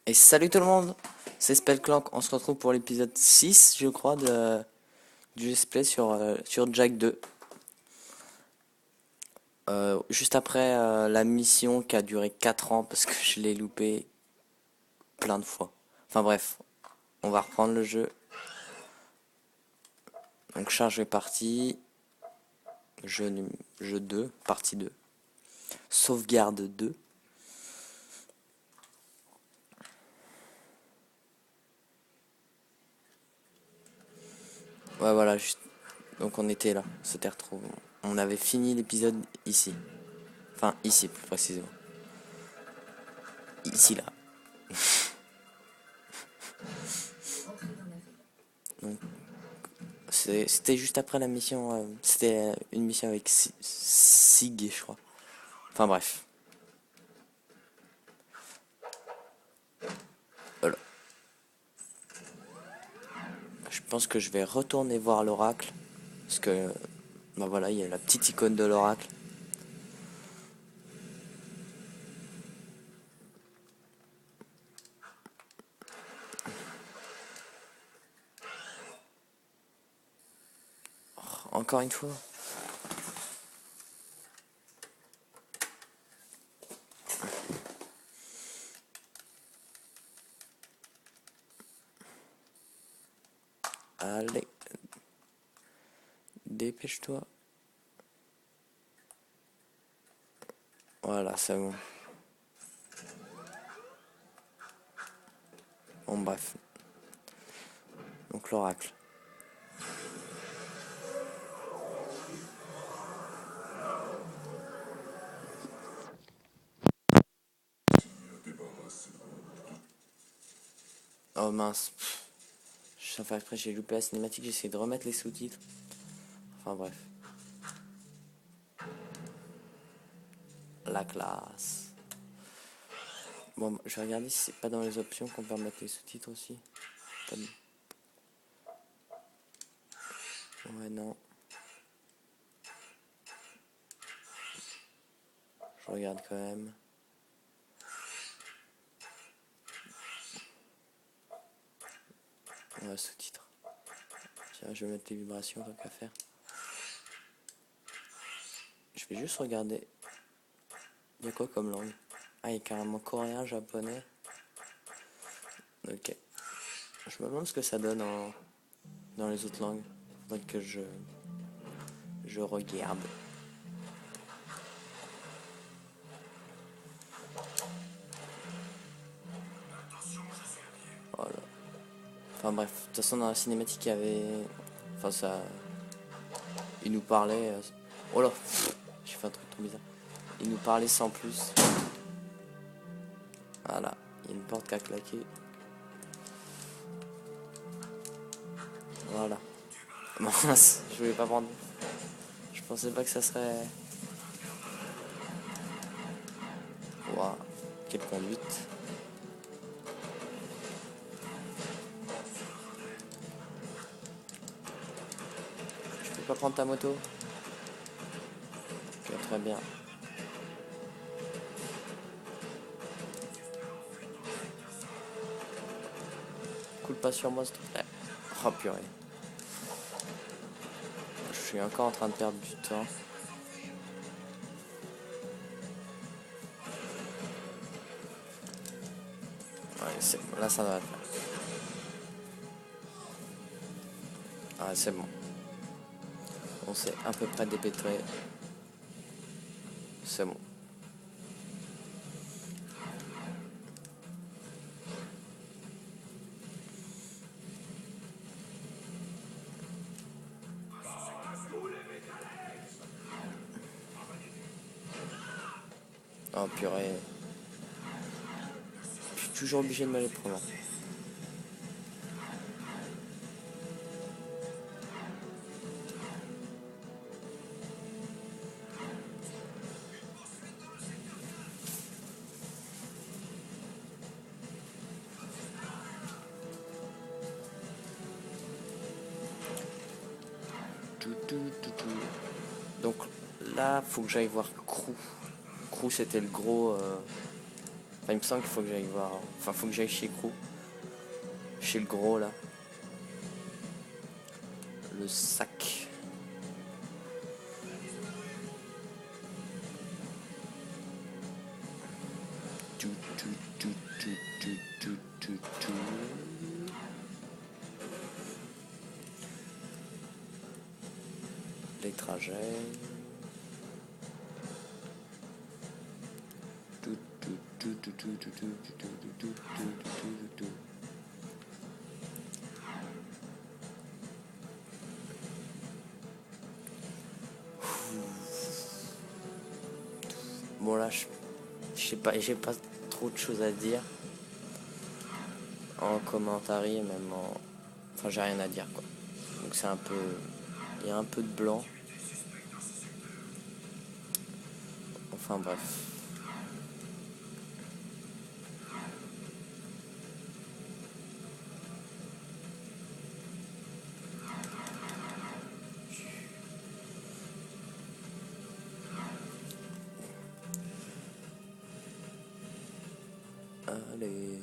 Et salut tout le monde, c'est Spellclank, on se retrouve pour l'épisode 6 je crois du Let's Play sur Jack 2. Juste après la mission qui a duré 4 ans parce que je l'ai loupé plein de fois. Enfin bref, on va reprendre le jeu. Donc charge est partie, jeu 2, partie 2. Sauvegarde 2. Ouais voilà, juste. Donc on était là, c'était retrouvé. On avait fini l'épisode ici. Enfin ici plus précisément. Ici là. Donc c'était juste après la mission. C'était une mission avec Sig, je crois. Enfin bref. Voilà. Je pense que je vais retourner voir l'oracle. Parce que, bah voilà, il y a la petite icône de l'oracle. Encore une fois. Allez. Dépêche-toi. Voilà, c'est bon. Bon, bref. Donc l'oracle. Oh mince. Je sais après, j'ai loupé la cinématique, j'essaie de remettre les sous-titres. Enfin bref. La classe. Bon, je vais regarder si c'est pas dans les options qu'on peut mettre les sous-titres aussi. Pas de- Ouais, non. Je regarde quand même. Ouais, sous-titres. Tiens, je vais mettre les vibrations, tant qu'à faire. Je vais juste regarder. Il y a quoi comme langue? Ah, il y a carrément coréen, japonais. Ok. Je me demande ce que ça donne dans les autres langues. Faudrait que je regarde. Voilà. Enfin bref, de toute façon dans la cinématique il y avait. Enfin ça. Il nous parlait. Oh là, j'ai fait un truc trop bizarre. Il nous parlait sans plus. Voilà. Il y a une porte qui a claqué. Voilà. Mince, je voulais pas prendre. Je pensais pas que ça serait. Waouh, quelle conduite. Je peux pas prendre ta moto? Ok, très bien. Coule pas sur moi s'il te plaît. Oh purée. Je suis encore en train de perdre du temps. Ouais, là ça va faire. Ah c'est bon. On s'est à peu près dépêtré. C'est bon. Oh purée. Je suis toujours obligé de me les prendre. Donc là, faut que j'aille voir Crew. Crew, c'était le gros. Enfin, il me semble qu'il faut que j'aille voir. Enfin, faut que j'aille chez Crew. Chez le gros là. Le sac. Tout, tout, tout, tout, tout, tout, tout, tout. Les trajets. Tout, tout, tout, tout, tout, tout, tout, tout, tout, tout, tout, tout. Bon là, je sais pas, j'ai pas trop de choses à dire en commentaire, même en, enfin j'ai rien à dire quoi. Donc c'est un peu, il y a un peu de blanc. Enfin bref. Allez.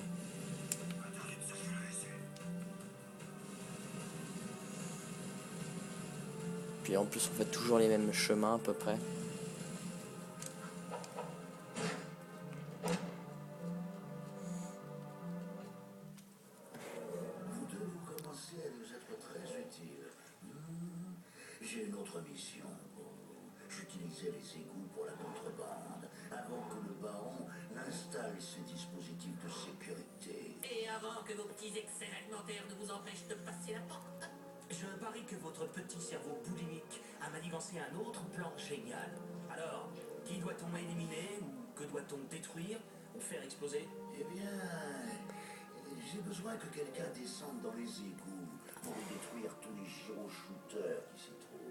Puis en plus on fait toujours les mêmes chemins à peu près. Vous deux, vous commencez à nous être très utiles. J'ai une autre mission pour vous. J'utilisais les égouts pour la contrebande avant que le baron n'installe ses dispositifs de sécurité. Et avant que vos petits excès alimentaires ne vous empêchent de passer la porte. Je parie que votre petit cerveau boulimique a manigancé un autre plan génial. Alors, qui doit-on éliminer ou que doit-on détruire ou faire exploser? Eh bien, j'ai besoin que quelqu'un descende dans les égouts pour détruire tous les gyro-shooters qui s'y trouvent.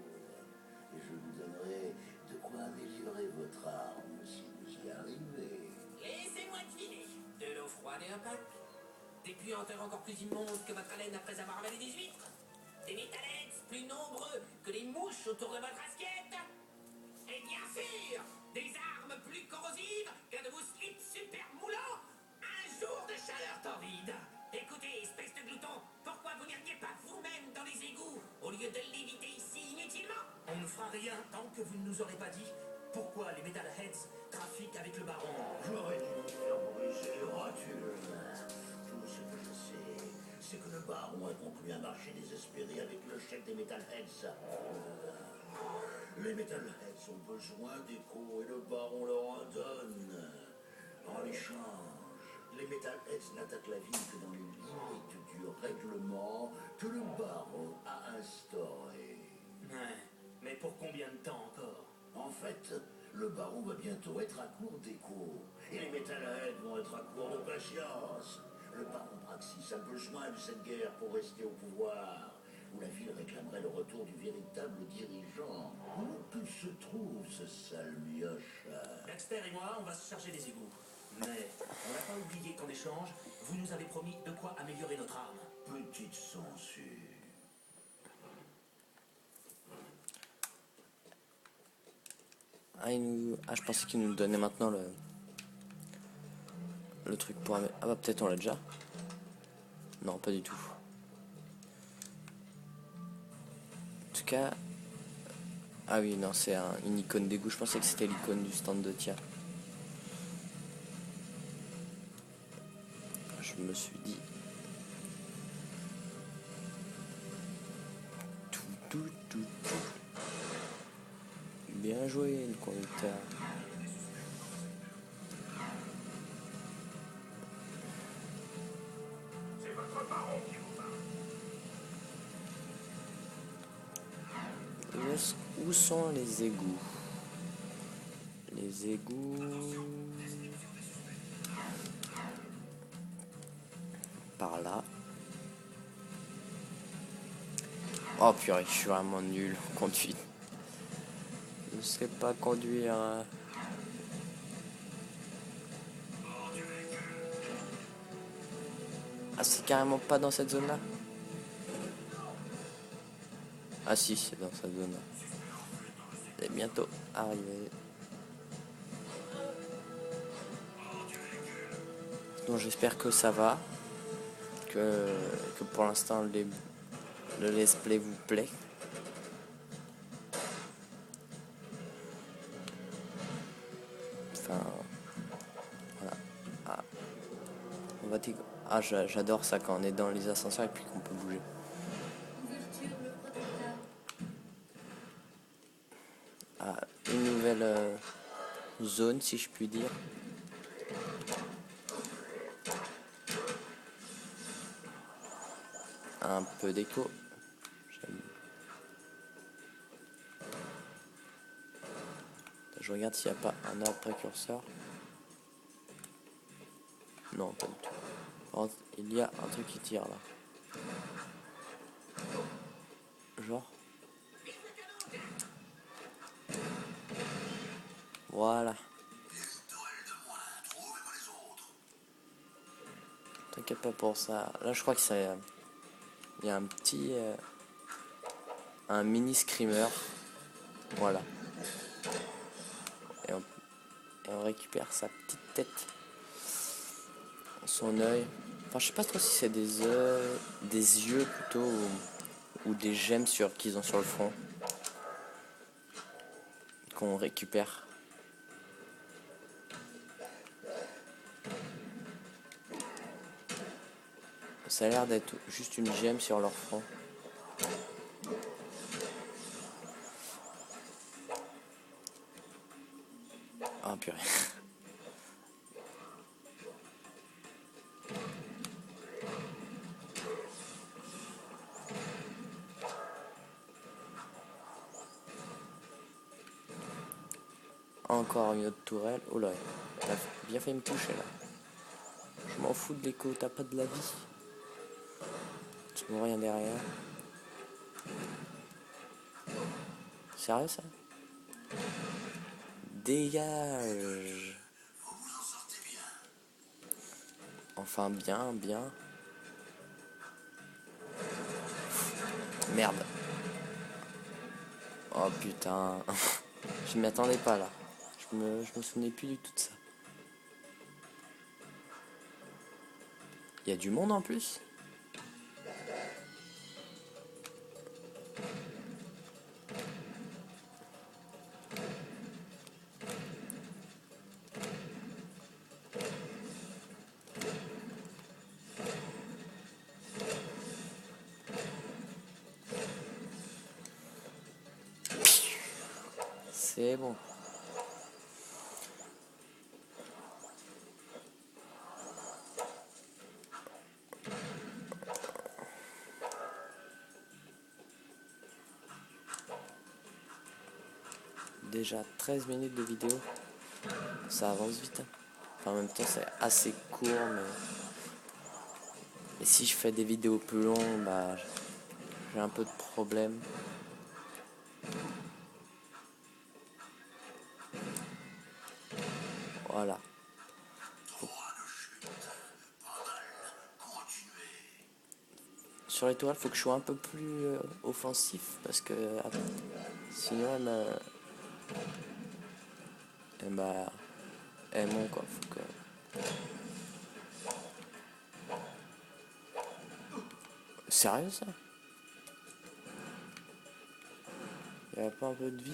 Et je vous donnerai de quoi améliorer votre arme si vous y arrivez. Laissez-moi deviner. De l'eau froide et un pain. Des puanteurs encore plus immondes que votre haleine après avoir avalé des huîtres. Des métallettes plus nombreux que les mouches autour de votre assiette. Et bien sûr, des armes plus corrosives qu'un de vos slips super moulants. Un jour de chaleur torride. Écoutez, espèce de glouton, pourquoi vous n'iriez pas vous-même dans les égouts au lieu de l'éviter ici inutilement? On ne fera rien tant que vous ne nous aurez pas dit pourquoi les Metalheads trafiquent avec le baron. J'aurais dû me faire briser les rotules. Tout ce que je sais, c'est que le baron a conclu un marché désespéré avec le chef des Metalheads. Les Metalheads ont besoin d'écho et le baron leur en donne. En échange, les Metalheads n'attaquent la ville que dans les limites du règlement que le baron a instauré. Ouais, mais pour combien de temps encore? En fait, le baron va bientôt être à court d'écho. Et les Metalheads vont être à court de patience. Le baron Praxis a besoin de cette guerre pour rester au pouvoir. Où la ville réclamerait le retour du véritable dirigeant. Où que se trouve ce sale mioche? Dexter et moi, on va se charger des égouts. Mais on n'a pas oublié qu'en échange, vous nous avez promis de quoi améliorer notre arme. Petite censure. Ah, je pensais qu'il nous donnait maintenant le truc pour... Ah bah peut-être on l'a déjà. Non, pas du tout. En tout cas... Ah oui, non, c'est une icône d'égout. Je pensais que c'était l'icône du stand de tir. Je me suis dit... Tout. Bien joué, le conducteur. C'est votre baron qui vous parle. Où sont les égouts? Les égouts... Par là. Oh purée, je suis vraiment nul en conduite. Je ne sais pas conduire. Ah, c'est carrément pas dans cette zone-là? Ah si, c'est dans cette zone-là. C'est bientôt arrivé. Donc j'espère que ça va, que pour l'instant le let's play vous plaît. Enfin, voilà. On va j'adore ça quand on est dans les ascenseurs et puis qu'on peut bouger. Une nouvelle zone, si je puis dire. Un peu d'écho. Je regarde s'il n'y a pas un arbre précurseur. Non, pas du tout. Par contre, il y a un truc qui tire là. Genre. Voilà. T'inquiète pas pour ça. Là, je crois que c'est... il y a un petit... un mini screamer. Voilà. Et on récupère sa petite tête. Son œil. Enfin, je sais pas trop si c'est des yeux plutôt, ou des gemmes qu'ils ont sur le front. Qu'on récupère. Ça a l'air d'être juste une gemme sur leur front. Ah purée. Encore une autre tourelle. Oh là, t'as bien fait me toucher là. Je m'en fous de l'écho, t'as pas de la vie. Tu vois rien derrière. Sérieux ça? Dégage. Enfin bien. Merde. Oh putain. Je m'y attendais pas là. Je me souvenais plus du tout de ça. Il y a du monde en plus? C'est bon. Déjà 13 minutes de vidéo. Ça avance vite. Enfin, en même temps, c'est assez court, mais si je fais des vidéos plus longues, bah, j'ai un peu de problème. Voilà. Sur les toiles, faut que je sois un peu plus offensif parce que sinon elles m'ont quoi. Faut que... Sérieux ça? Il y a pas un peu de vie?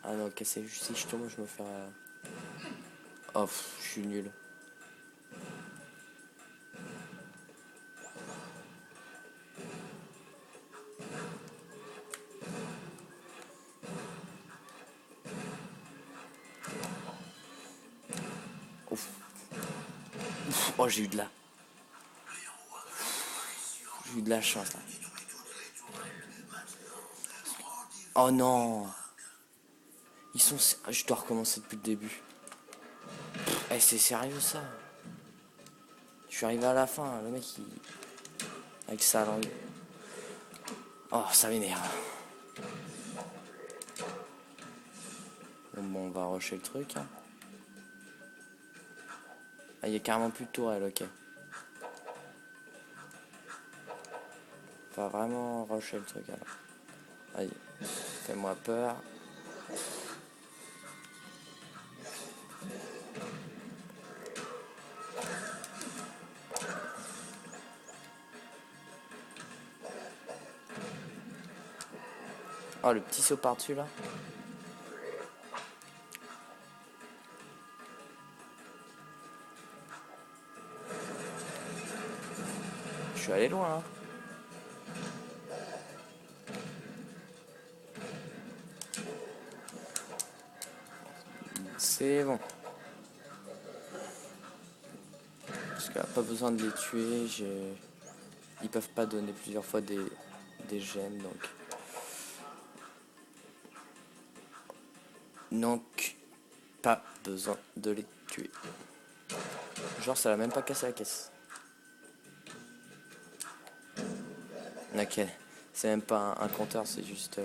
Ah non, ok, c'est juste si je tombe, je me fais... Oh, je suis nul. Ouf. Ouf. Oh, j'ai eu de la chance là. Oh non. Je dois recommencer depuis le début. Eh, c'est sérieux ça? Je suis arrivé à la fin, le mec avec sa langue. Oh, ça m'énerve. Bon, on va rusher le truc. Hein. Ah, il y a carrément plus de tourelle, ok. On va vraiment rusher le truc alors. Allez, fais-moi peur. Oh, le petit saut par-dessus là. Je suis allé loin hein. C'est bon. Parce qu'il n'y a pas besoin de les tuer. Ils peuvent pas donner plusieurs fois des gemmes. Donc, pas besoin de les tuer. Genre, ça l'a même pas cassé la caisse. Ok. C'est même pas un compteur, c'est juste...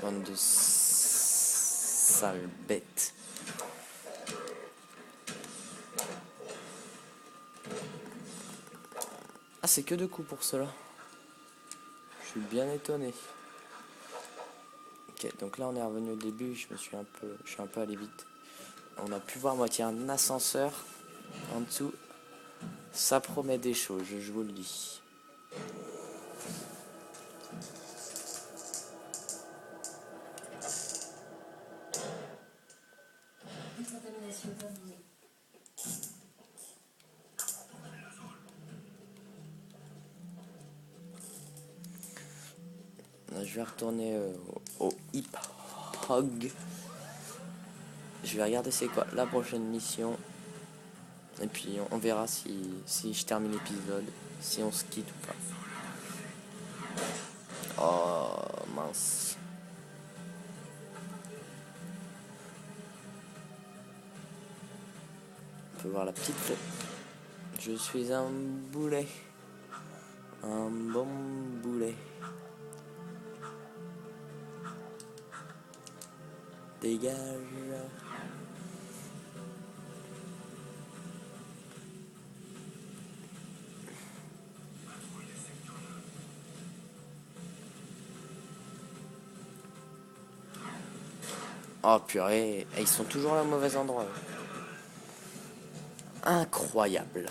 Bande de sales bêtes. Ah, c'est que 2 coups pour cela. Je suis bien étonné. Ok, donc là on est revenu au début, je suis un peu allé vite. On a pu voir moitié un ascenseur en dessous. Ça promet des choses, je vous le dis. Je vais retourner au Hip Hog. Je vais regarder c'est quoi la prochaine mission. Et puis on verra si je termine l'épisode, si on se quitte ou pas. Oh mince. On peut voir la petite flèche. Je suis un boulet. Un bon boulet. Dégage. Oh purée, ils sont toujours là au mauvais endroit. Incroyable.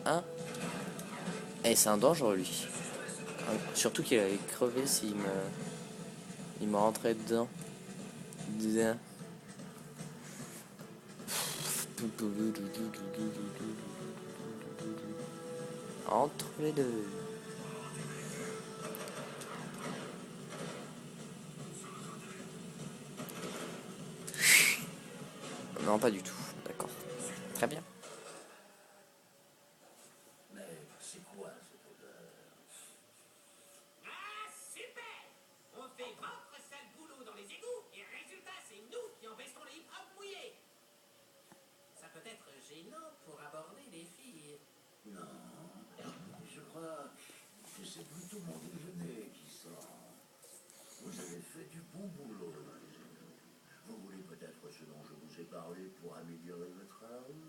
Hein? Et c'est un dangereux lui. Surtout qu'il allait crever s'il me rentrait dedans. Entre les deux. Non, pas du tout. D'accord. Très bien. Mais c'est quoi cette odeur? Ah, super! On fait votre sale boulot dans les égouts et résultat, c'est nous qui empêcherons les hip-hop mouillés. Ça peut être gênant pour aborder les filles. Non, je crois que c'est plutôt mon déjeuner qui sort. Vous avez fait du bon boulot dans les égouts. Vous voulez peut-être ce dont je vous ai parlé pour améliorer votre arme?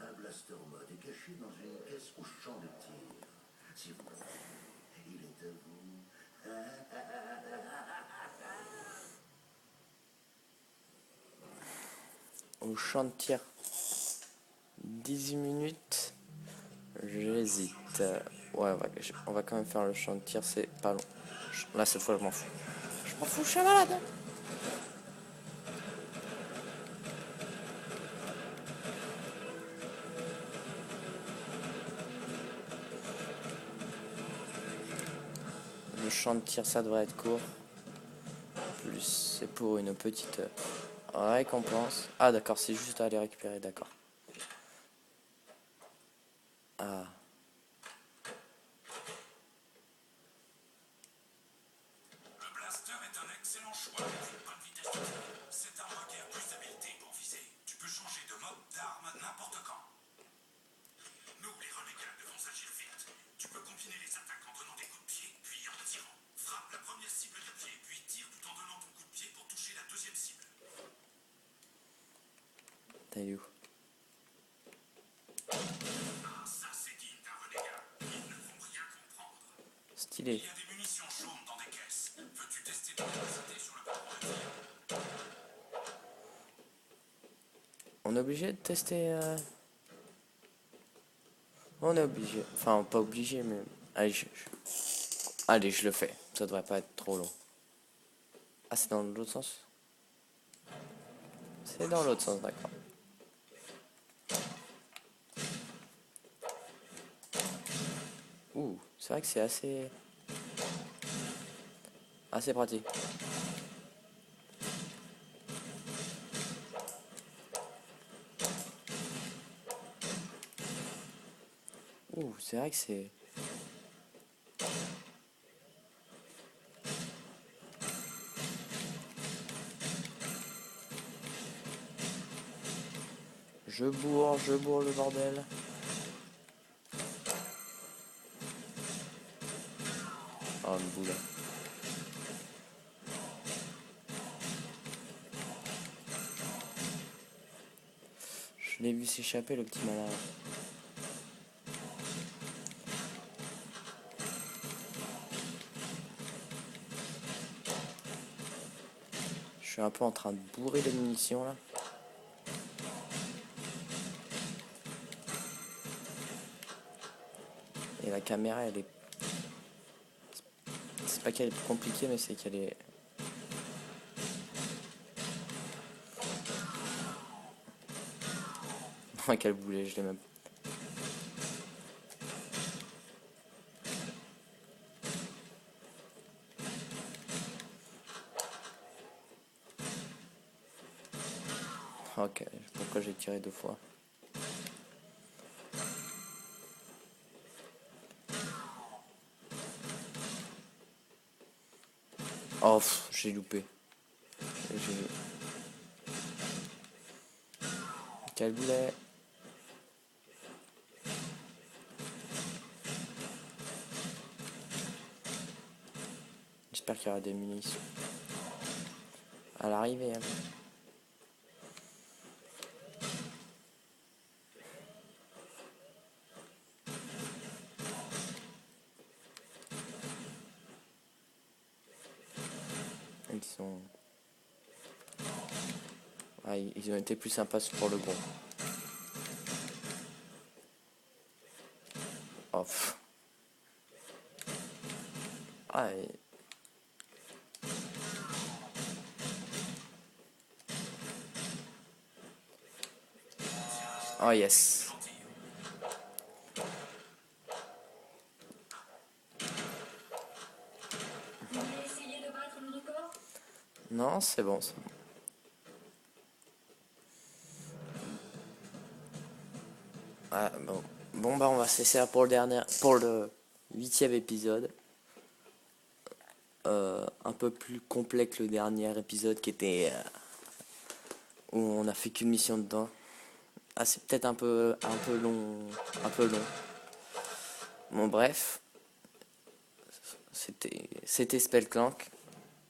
Un blaster mode est caché dans une caisse au champ de tir. Si vous le voulez, il est à vous. Au champ de tir. 18 minutes. J'hésite. Ouais, on va quand même faire le champ de tir, c'est pas long. Là, cette fois, je m'en fous. Je m'en fous, je suis malade. Le champ de tir, ça devrait être court. Plus, c'est pour une petite récompense. Ah, d'accord, c'est juste à aller récupérer, d'accord. Ah. Le blaster est un excellent choix avec une bonne vitesse de tir. Cette arme requiert plus d'habileté pour viser. Tu peux changer de mode d'arme n'importe quand. Nous, les renégats, devons agir vite. Tu peux combiner les attaques en donnant des coups de pied, puis en tirant. Frappe la première cible de pied, puis tire tout en donnant ton coup de pied pour toucher la deuxième cible. T'es où? Ah, ça c'est digne d'un renégat. Ils ne vont rien comprendre. Stylé. Il y a des munitions jaunes dans des caisses. Veux-tu tester ton capacité sur le parcours de tir? On est obligé de tester... On est obligé. Enfin, pas obligé, mais... Allez, Allez, je le fais. Ça devrait pas être trop long. Ah, c'est dans l'autre sens? C'est dans l'autre sens, d'accord. Ouh, c'est vrai que c'est assez pratique. Ouh, c'est vrai que c'est... Je bourre le bordel. Oh, une boule. Je l'ai vu s'échapper, le petit malade. Je suis un peu en train de bourrer les munitions, là. Et la caméra, elle est... C'est pas qu'elle est plus compliquée, mais c'est qu'elle est... Quel boulet, je l'ai même. Ok, pourquoi j'ai tiré 2 fois? Oh, j'ai loupé. Quel boulet? J'espère qu'il y aura des munitions. À l'arrivée, hein. Ils sont... Ah, ils ont été plus sympas pour le gros. Oh, pff. Ah, oh yes. Vous voulez essayer de battre le record? Non, c'est bon, c'est bon. Ah, bon. Bon, bah on va cesser là pour le 8e épisode. Un peu plus complet que le dernier épisode qui était où on a fait qu'une mission dedans. Ah, c'est peut-être un peu long, un peu long. Bon, bref, c'était Spellclank.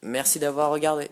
Merci d'avoir regardé.